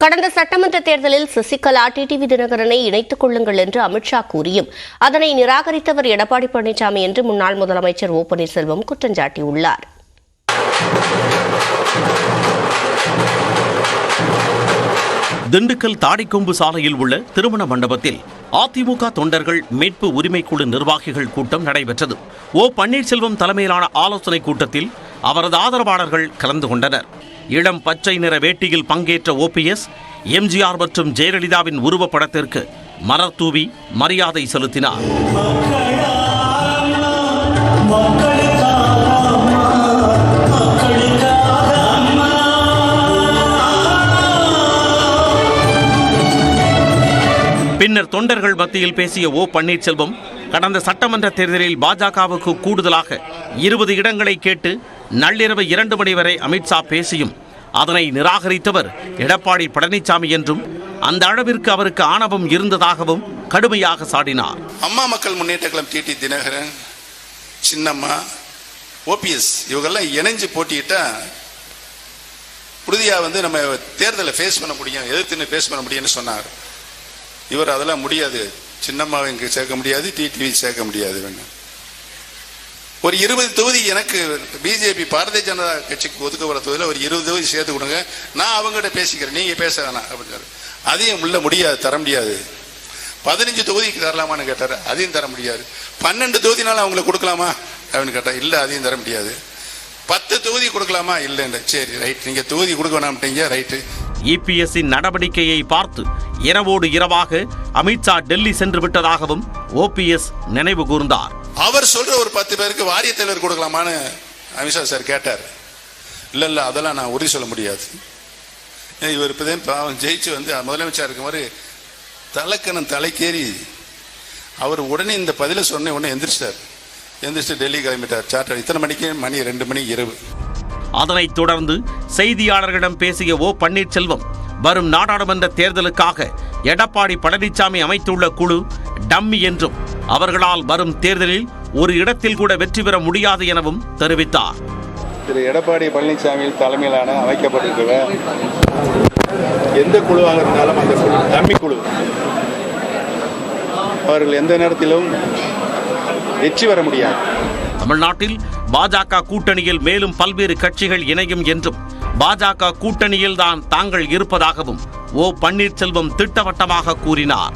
கடந்த சட்டமன்ற தேர்தலில் சசிகலா டிடிவி தினகரனை இணைத்துக் கொள்ளுங்கள் என்று அமித்ஷா கூறியும் அதனை நிராகரித்தவர் எடப்பாடி பழனிசாமி என்று முன்னாள் முதலமைச்சர் ஓ பன்னீர்செல்வம் குற்றம் சாட்டியுள்ளார். திண்டுக்கல் தாடிக்கொம்பு சாலையில் உள்ள திருமண மண்டபத்தில் அதிமுக தொண்டர்கள் மீட்பு உரிமைக்குழு நிர்வாகிகள் கூட்டம் நடைபெற்றது. ஓ பன்னீர்செல்வம் தலைமையிலான ஆலோசனைக் கூட்டத்தில் அவரது ஆதரவாளர்கள் கலந்து கொண்டனர். இளம் பச்சை நிற வேட்டியில் பங்கேற்ற ஓபிஎஸ் எம்ஜிஆர் மற்றும் ஜெயலலிதாவின் உருவப்படத்திற்கு மலர் தூவி மரியாதை செலுத்தினார். பின்னர் தொண்டர்கள் மத்தியில் பேசிய ஓ பன்னீர்செல்வம் கடந்த சட்டமன்ற தேர்தலில் பாஜகவுக்கு கூடுதலாக 20 இடங்களை கேட்டு நள்ளிரவு 2 மணி வரை அமித்ஷா பேசியும் அதனை நிராகரித்தவர் எடப்பாடி பழனிசாமி என்றும் அந்த அளவிற்கு அவருக்கு ஆணவம் இருந்ததாகவும் கடுமையாக சாடினார். அம்மா மக்கள் முன்னேற்ற கழகம் டிடி தினகரன், சின்னம்மா, ஓபிஎஸ் இவங்கெல்லாம் இணைஞ்சு போட்டியிட்டா உறுதியா நம்ம தேர்தலை ஃபேஸ் பண்ண முடியும், எதிர்த்து ஃபேஸ் பண்ண முடியும்னு சொன்னார். இவர் அதெல்லாம் முடியாது, சின்னம்மாவை இங்கே சேர்க்க முடியாது, டிடிவி சேர்க்க முடியாது. ஒரு 20 தொகுதி எனக்கு பிஜேபி பாரதிய ஜனதா கட்சிக்கு ஒதுக்கப்பட தொகுதியில் ஒரு 20 தொகுதி சேர்த்து கொடுங்க, நான் அவங்ககிட்ட பேசிக்கிறேன், நீங்க பேச வேணாம் அப்படின்னாரு. அதையும் உள்ள முடியாது, தர முடியாது. 15 தொகுதிக்கு தரலாமான்னு கேட்டார், அதையும் தர முடியாது. 12 தொகுதினால அவங்களுக்கு கொடுக்கலாமா அப்படின்னு கேட்டார், இல்லை அதையும் தர முடியாது. 10 தொகுதி கொடுக்கலாமா, இல்லைன்னு. சரி ரைட், நீங்க தொகுதி கொடுக்க வேணாம்ட்டீங்க, ரைட்டு. இபிஎஸ்ஸின் நடவடிக்கையை பார்த்து இரவோடு இரவாக அமித்ஷா டெல்லி சென்று விட்டதாகவும் ஓபிஎஸ் நினைவு கூர்ந்தார். அவர் சொல்ற ஒரு 10 பேருக்கு வாரிய தலைவர் கொடுக்கலாமான்னு அமித்ஷா சார் கேட்டார். இல்ல அதெல்லாம் நான் உறுதி சொல்ல முடியாது. இவர் இப்பதான் பாவம் ஜெயிச்சு முதலமைச்சர் இருக்கும் மாதிரி தலைக்கணம் தலைக்கேறி அவர் உடனே இந்த பதில சொன்ன உடனே எந்திரிச்சு டெல்லி கிளம்பிட்டார். சார்ட்டர் இத்தனை மணிக்கு, மணி 2 மணி இரவு. அதனைத் தொடர்ந்து செய்தியாளர்களிடம் பேசிய ஓ பன்னீர்செல்வம் வரும் நாடாளுமன்ற தேர்தலுக்காக எடப்பாடி பழனிசாமி அமைத்துள்ள குழு டம்மி என்றும் அவர்களால் வரும் தேர்தலில் ஒரு இடத்தில் கூட வெற்றி பெற முடியாது எனவும் தெரிவித்தார். திரு எடப்பாடி பழனிசாமி தலைமையிலான அமைக்கப்பட்டிருக்கிற எந்த குழுவாக இருந்தாலும் அந்த குழு டம்மி குழு. அவர்கள் எந்த நேரத்திலும் வெற்றி பெற முடியாது. தமிழ்நாட்டில் பாஜக கூட்டணியில் மேலும் பல்வேறு கட்சிகள் இணையும் என்றும் பாஜக கூட்டணியில் தான் தாங்கள் இருப்பதாகவும் ஓ பன்னீர்செல்வம் திட்டவட்டமாக கூறினார்.